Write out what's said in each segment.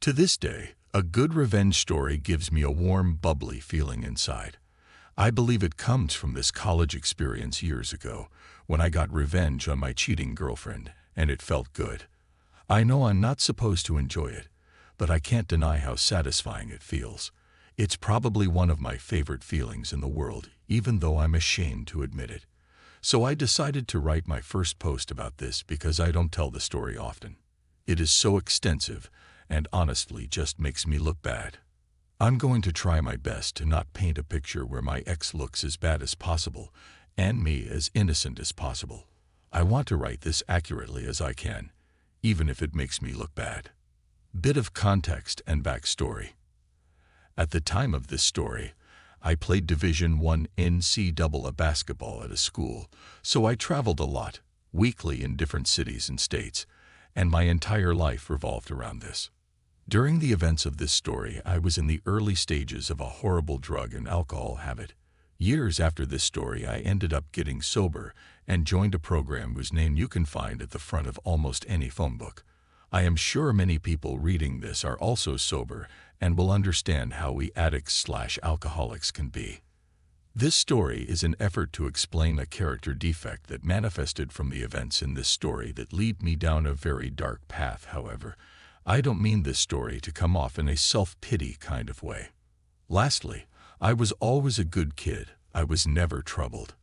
To this day, a good revenge story gives me a warm, bubbly feeling inside. I believe it comes from this college experience years ago, when I got revenge on my cheating girlfriend, and it felt good. I know I'm not supposed to enjoy it, but I can't deny how satisfying it feels. It's probably one of my favorite feelings in the world, even though I'm ashamed to admit it. So I decided to write my first post about this because I don't tell the story often. It is so extensive, and honestly just makes me look bad. I'm going to try my best to not paint a picture where my ex looks as bad as possible, and me as innocent as possible. I want to write this accurately as I can, even if it makes me look bad. Bit of context and backstory. At the time of this story, I played Division I NCAA basketball at a school, so I traveled a lot, weekly in different cities and states, and my entire life revolved around this. During the events of this story, I was in the early stages of a horrible drug and alcohol habit. Years after this story, I ended up getting sober and joined a program whose name you can find at the front of almost any phone book. I am sure many people reading this are also sober and will understand how we addicts/alcoholics can be. This story is an effort to explain a character defect that manifested from the events in this story that lead me down a very dark path. However, I don't mean this story to come off in a self-pity kind of way. Lastly, I was always a good kid. I was never troubled.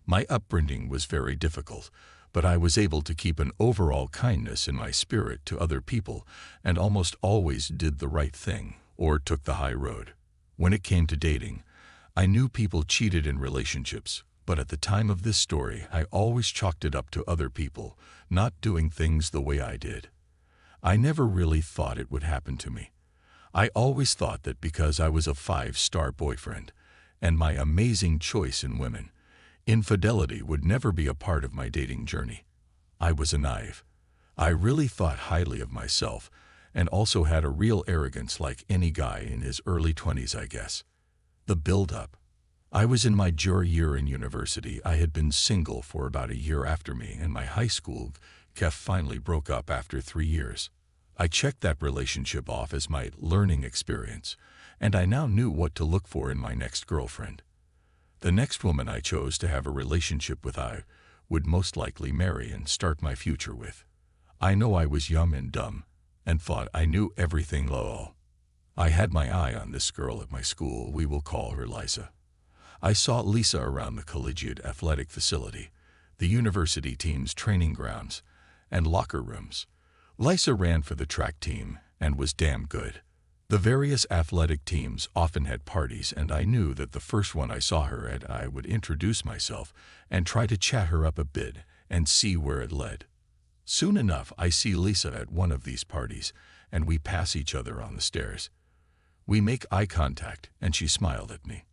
My upbringing was very difficult, but I was able to keep an overall kindness in my spirit to other people and almost always did the right thing or took the high road. When it came to dating, I knew people cheated in relationships, but at the time of this story, I always chalked it up to other people not doing things the way I did. I never really thought it would happen to me. I always thought that because I was a 5-star boyfriend and my amazing choice in women, infidelity would never be a part of my dating journey. I was naive. I really thought highly of myself and also had a real arrogance like any guy in his early 20s, I guess. The build-up. I was in my junior year in university. I had been single for about a year after me, and my high school finally broke up after 3 years. I checked that relationship off as my learning experience, and I now knew what to look for in my next girlfriend. The next woman I chose to have a relationship with I would most likely marry and start my future with. I know I was young and dumb, and thought I knew everything. Lol. I had my eye on this girl at my school. We will call her Lisa. I saw Lisa around the collegiate athletic facility, the university team's training grounds, and locker rooms. Lisa ran for the track team and was damn good. The various athletic teams often had parties, and I knew that the first one I saw her at, I would introduce myself and try to chat her up a bit and see where it led. Soon enough, I see Lisa at one of these parties, and we pass each other on the stairs. We make eye contact, and she smiled at me.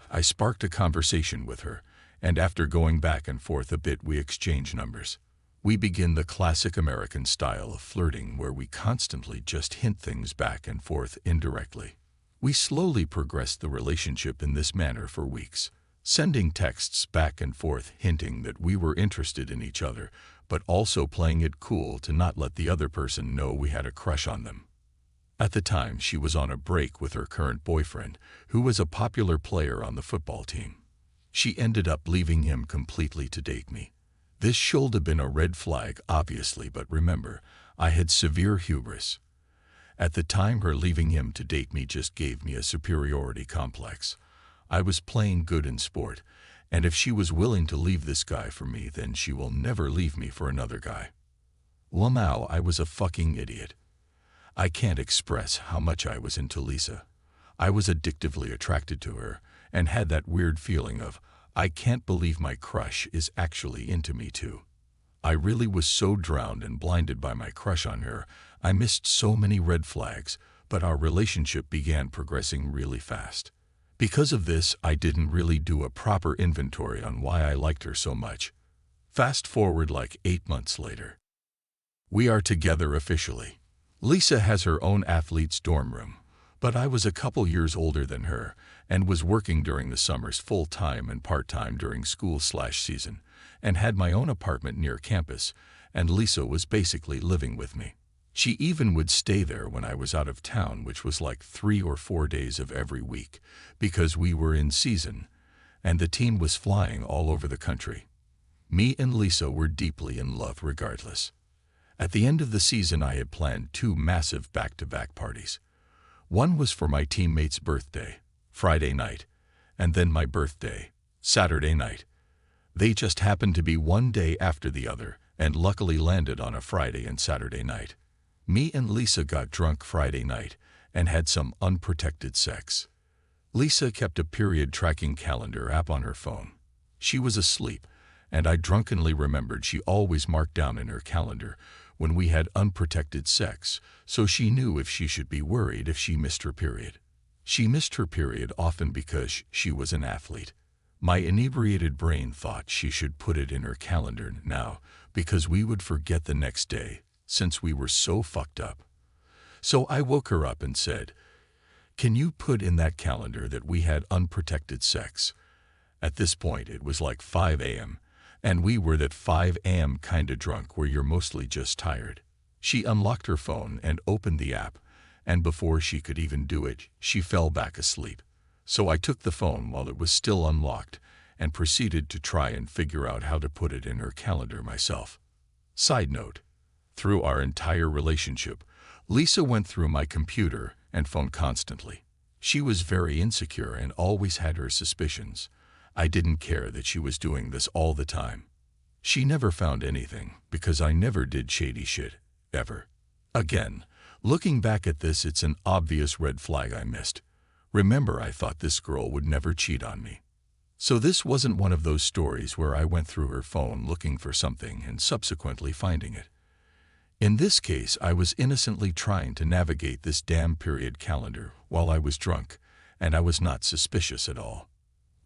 I sparked a conversation with her, and after going back and forth a bit, we exchange numbers. We begin the classic American style of flirting where we constantly just hint things back and forth indirectly. We slowly progressed the relationship in this manner for weeks, sending texts back and forth hinting that we were interested in each other, but also playing it cool to not let the other person know we had a crush on them. At the time, she was on a break with her current boyfriend, who was a popular player on the football team. She ended up leaving him completely to date me. This should have been a red flag, obviously, but remember, I had severe hubris. At the time, her leaving him to date me just gave me a superiority complex. I was playing good in sport, and if she was willing to leave this guy for me, then she will never leave me for another guy. Well, now I was a fucking idiot. I can't express how much I was into Lisa. I was addictively attracted to her, and had that weird feeling of, I can't believe my crush is actually into me too. I really was so drowned and blinded by my crush on her, I missed so many red flags, but our relationship began progressing really fast. Because of this, I didn't really do a proper inventory on why I liked her so much. Fast forward like 8 months later. We are together officially. Lisa has her own athlete's dorm room, but I was a couple years older than her and was working during the summers full-time and part-time during school/season, and had my own apartment near campus, and Lisa was basically living with me. She even would stay there when I was out of town, which was like 3 or 4 days of every week, because we were in season, and the team was flying all over the country. Me and Lisa were deeply in love regardless. At the end of the season, I had planned 2 massive back-to-back parties. One was for my teammate's birthday, Friday night, and then my birthday, Saturday night. They just happened to be one day after the other, and luckily landed on a Friday and Saturday night. Me and Lisa got drunk Friday night and had some unprotected sex. Lisa kept a period tracking calendar app on her phone. She was asleep, and I drunkenly remembered she always marked down in her calendar when we had unprotected sex, so she knew if she should be worried if she missed her period. She missed her period often because she was an athlete. My inebriated brain thought she should put it in her calendar now because we would forget the next day, since we were so fucked up. So I woke her up and said, "Can you put in that calendar that we had unprotected sex?" At this point, it was like 5 a.m., and we were that 5 a.m. kinda drunk where you're mostly just tired. She unlocked her phone and opened the app, and before she could even do it, she fell back asleep. So I took the phone while it was still unlocked and proceeded to try and figure out how to put it in her calendar myself. Side note, through our entire relationship, Lisa went through my computer and phone constantly. She was very insecure and always had her suspicions. I didn't care that she was doing this all the time. She never found anything because I never did shady shit, ever. Again, looking back at this, it's an obvious red flag I missed. Remember, I thought this girl would never cheat on me. So this wasn't one of those stories where I went through her phone looking for something and subsequently finding it. In this case, I was innocently trying to navigate this damn period calendar while I was drunk, and I was not suspicious at all.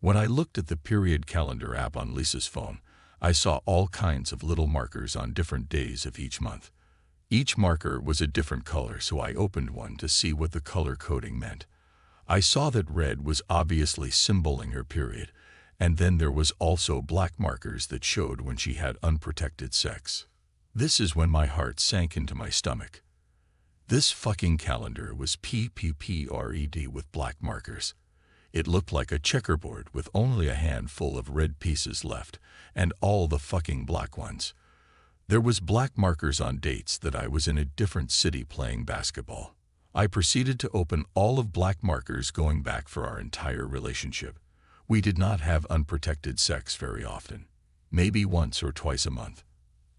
When I looked at the period calendar app on Lisa's phone, I saw all kinds of little markers on different days of each month. Each marker was a different color, so I opened one to see what the color coding meant. I saw that red was obviously symboling her period, and then there was also black markers that showed when she had unprotected sex. This is when my heart sank into my stomach. This fucking calendar was PPPRED with black markers. It looked like a checkerboard with only a handful of red pieces left, and all the fucking black ones. There was black markers on dates that I was in a different city playing basketball. I proceeded to open all of black markers going back for our entire relationship. We did not have unprotected sex very often, maybe once or twice a month.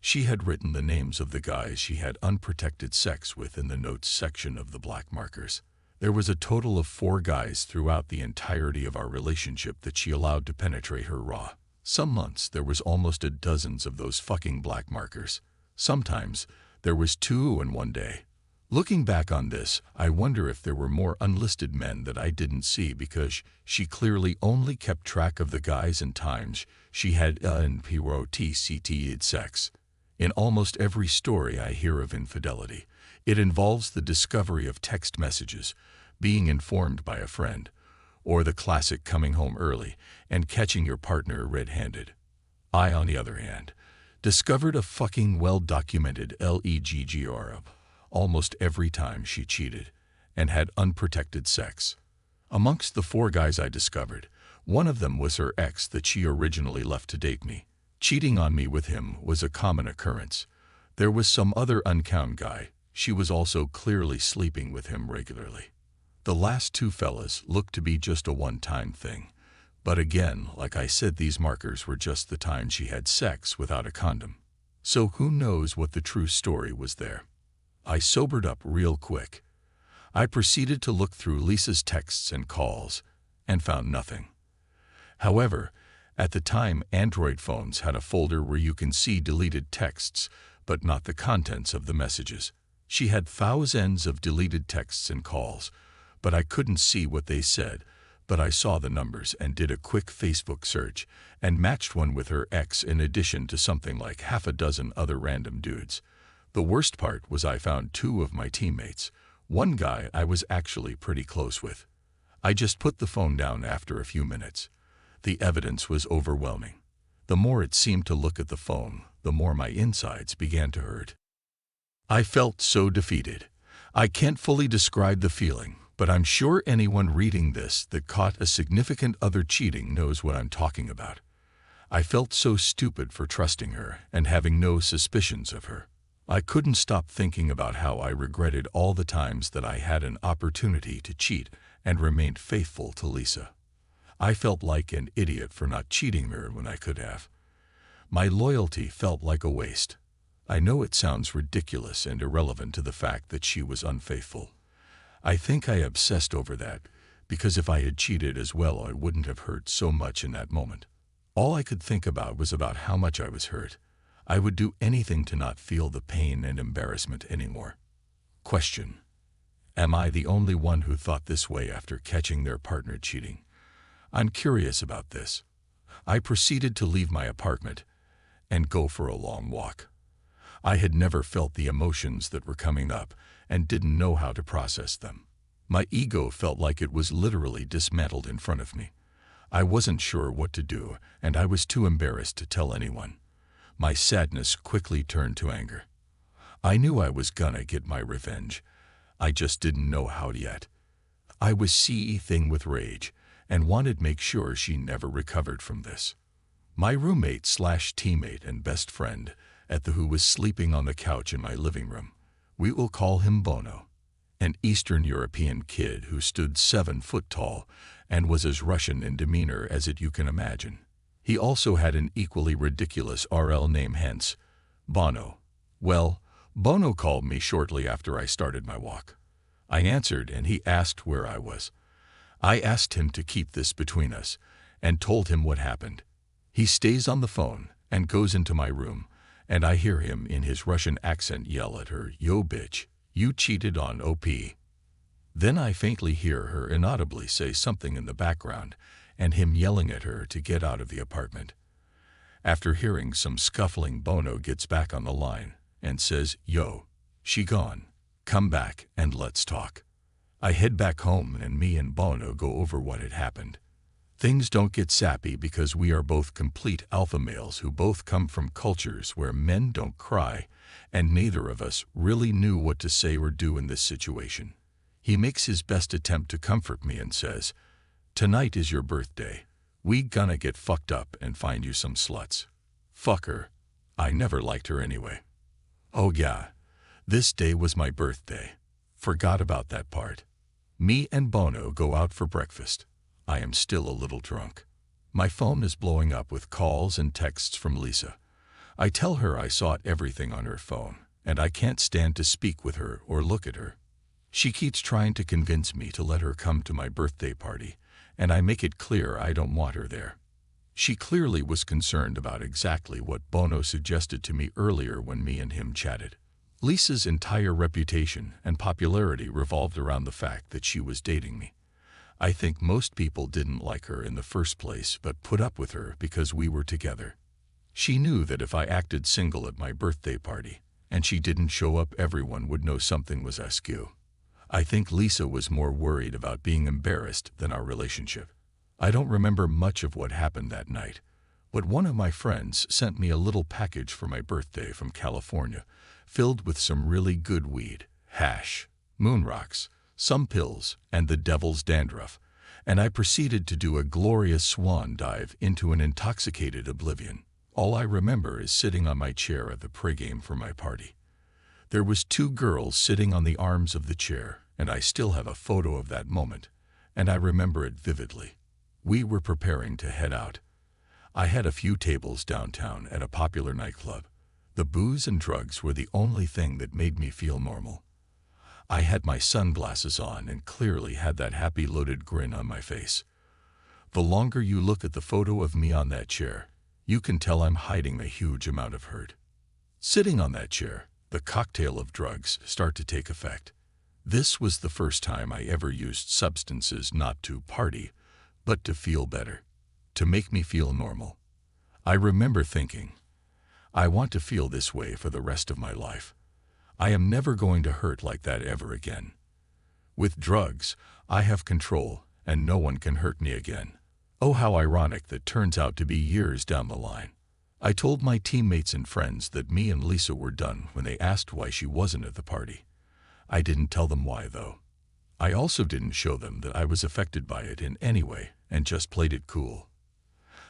She had written the names of the guys she had unprotected sex with in the notes section of the black markers. There was a total of 4 guys throughout the entirety of our relationship that she allowed to penetrate her raw. Some months there was almost a dozens of those fucking black markers. Sometimes there was 2 in one day. Looking back on this, I wonder if there were more unlisted men that I didn't see because she clearly only kept track of the guys and times she had unprotected sex. In almost every story I hear of infidelity, it involves the discovery of text messages, being informed by a friend, or the classic coming home early and catching your partner red-handed. I, on the other hand, discovered a fucking well-documented LEGGR almost every time she cheated and had unprotected sex. Amongst the 4 guys I discovered, one of them was her ex that she originally left to date me. Cheating on me with him was a common occurrence. There was some other uncounted guy. She was also clearly sleeping with him regularly. The last 2 fellas looked to be just a one-time thing. But again, like I said, these markers were just the time she had sex without a condom. So who knows what the true story was there. I sobered up real quick. I proceeded to look through Lisa's texts and calls and found nothing. However, at the time, Android phones had a folder where you can see deleted texts, but not the contents of the messages. She had thousands of deleted texts and calls, but I couldn't see what they said, but I saw the numbers and did a quick Facebook search and matched one with her ex in addition to something like half a dozen other random dudes. The worst part was I found 2 of my teammates. One guy I was actually pretty close with. I just put the phone down after a few minutes. The evidence was overwhelming. The more it seemed to look at the phone, the more my insides began to hurt. I felt so defeated. I can't fully describe the feeling, but I'm sure anyone reading this that caught a significant other cheating knows what I'm talking about. I felt so stupid for trusting her and having no suspicions of her. I couldn't stop thinking about how I regretted all the times that I had an opportunity to cheat and remained faithful to Lisa. I felt like an idiot for not cheating her when I could have. My loyalty felt like a waste. I know it sounds ridiculous and irrelevant to the fact that she was unfaithful. I think I obsessed over that, because if I had cheated as well, I wouldn't have hurt so much in that moment. All I could think about was about how much I was hurt. I would do anything to not feel the pain and embarrassment anymore. Question: am I the only one who thought this way after catching their partner cheating? I'm curious about this. I proceeded to leave my apartment and go for a long walk. I had never felt the emotions that were coming up and didn't know how to process them. My ego felt like it was literally dismantled in front of me. I wasn't sure what to do, and I was too embarrassed to tell anyone. My sadness quickly turned to anger. I knew I was gonna get my revenge. I just didn't know how yet. I was seething with rage and wanted to make sure she never recovered from this. My roommate/teammate and best friend who was sleeping on the couch in my living room. We will call him Bono, an Eastern European kid who stood 7 foot tall and was as Russian in demeanor as you can imagine. He also had an equally ridiculous RL name, hence Bono. Well, Bono called me shortly after I started my walk. I answered and he asked where I was. I asked him to keep this between us and told him what happened. He stays on the phone and goes into my room, and I hear him in his Russian accent yell at her, "Yo bitch, you cheated on OP." Then I faintly hear her inaudibly say something in the background and him yelling at her to get out of the apartment. After hearing some scuffling, Bono gets back on the line and says, "Yo, she gone. Come back and let's talk." I head back home and me and Bono go over what had happened. Things don't get sappy because we are both complete alpha males who both come from cultures where men don't cry, and neither of us really knew what to say or do in this situation. He makes his best attempt to comfort me and says, "Tonight is your birthday. We gonna get fucked up and find you some sluts." Fuck her. I never liked her anyway. Oh yeah, this day was my birthday. Forgot about that part. Me and Bono go out for breakfast. I am still a little drunk. My phone is blowing up with calls and texts from Lisa. I tell her I saw everything on her phone, and I can't stand to speak with her or look at her. She keeps trying to convince me to let her come to my birthday party, and I make it clear I don't want her there. She clearly was concerned about exactly what Bono suggested to me earlier when me and him chatted. Lisa's entire reputation and popularity revolved around the fact that she was dating me. I think most people didn't like her in the first place but put up with her because we were together. She knew that if I acted single at my birthday party and she didn't show up, everyone would know something was askew. I think Lisa was more worried about being embarrassed than our relationship. I don't remember much of what happened that night, but one of my friends sent me a little package for my birthday from California, filled with some really good weed, hash, moon rocks, some pills, and the devil's dandruff, and I proceeded to do a glorious swan dive into an intoxicated oblivion. All I remember is sitting on my chair at the pregame for my party. There was 2 girls sitting on the arms of the chair, and I still have a photo of that moment, and I remember it vividly. We were preparing to head out. I had a few tables downtown at a popular nightclub. The booze and drugs were the only thing that made me feel normal. I had my sunglasses on and clearly had that happy loaded grin on my face. The longer you look at the photo of me on that chair, you can tell I'm hiding a huge amount of hurt. Sitting on that chair, the cocktail of drugs start to take effect. This was the first time I ever used substances not to party, but to feel better, to make me feel normal. I remember thinking, I want to feel this way for the rest of my life. I am never going to hurt like that ever again. With drugs, I have control and no one can hurt me again. Oh, how ironic that turns out to be years down the line. I told my teammates and friends that me and Lisa were done when they asked why she wasn't at the party. I didn't tell them why, though. I also didn't show them that I was affected by it in any way and just played it cool.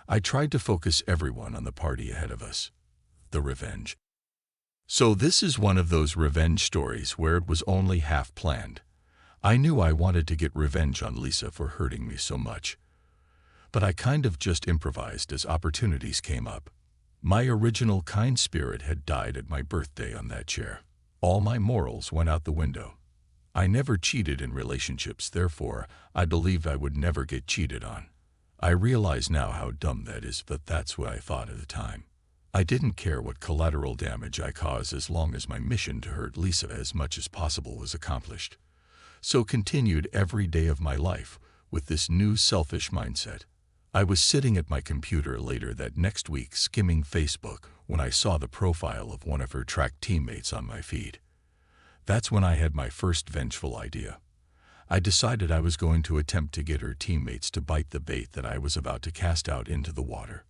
I tried to focus everyone on the party ahead of us, the revenge. So this is one of those revenge stories where it was only half planned. I knew I wanted to get revenge on Lisa for hurting me so much, but I kind of just improvised as opportunities came up. My original kind spirit had died at my birthday on that chair. All my morals went out the window. I never cheated in relationships, therefore I believed I would never get cheated on. I realize now how dumb that is, but that's what I thought at the time. I didn't care what collateral damage I caused as long as my mission to hurt Lisa as much as possible was accomplished. So continued every day of my life with this new selfish mindset. I was sitting at my computer later that next week skimming Facebook when I saw the profile of one of her track teammates on my feed. That's when I had my first vengeful idea. I decided I was going to attempt to get her teammates to bite the bait that I was about to cast out into the water.